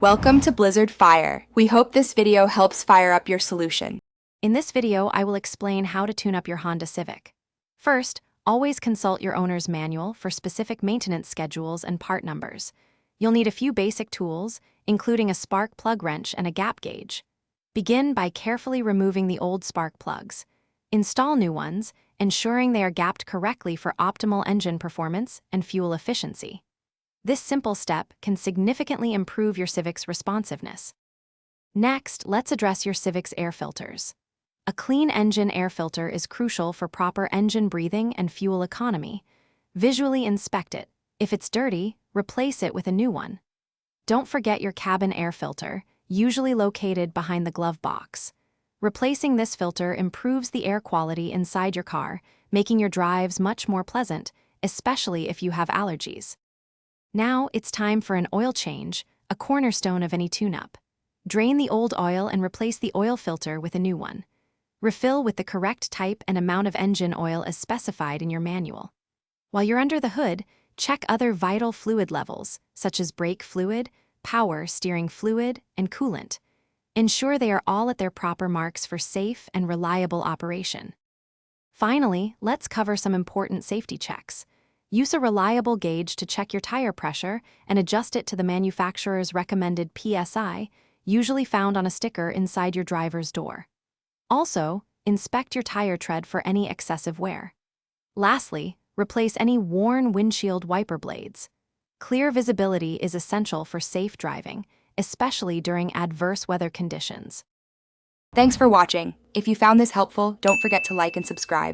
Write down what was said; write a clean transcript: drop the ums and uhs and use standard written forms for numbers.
Welcome to Blizzard Fire. We hope this video helps fire up your solution. In this video, I will explain how to tune up your Honda Civic. First, always consult your owner's manual for specific maintenance schedules and part numbers. You'll need a few basic tools, including a spark plug wrench and a gap gauge. Begin by carefully removing the old spark plugs. Install new ones, ensuring they are gapped correctly for optimal engine performance and fuel efficiency. This simple step can significantly improve your Civic's responsiveness. Next, let's address your Civic's air filters. A clean engine air filter is crucial for proper engine breathing and fuel economy. Visually inspect it. If it's dirty, replace it with a new one. Don't forget your cabin air filter, usually located behind the glove box. Replacing this filter improves the air quality inside your car, making your drives much more pleasant, especially if you have allergies. Now it's time for an oil change, a cornerstone of any tune-up. Drain the old oil and replace the oil filter with a new one. Refill with the correct type and amount of engine oil as specified in your manual. While you're under the hood, check other vital fluid levels, such as brake fluid, power steering fluid, and coolant. Ensure they are all at their proper marks for safe and reliable operation. Finally, let's cover some important safety checks. Use a reliable gauge to check your tire pressure and adjust it to the manufacturer's recommended PSI, usually found on a sticker inside your driver's door. Also, inspect your tire tread for any excessive wear. Lastly, replace any worn windshield wiper blades. Clear visibility is essential for safe driving, especially during adverse weather conditions. Thanks for watching. If you found this helpful, don't forget to like and subscribe.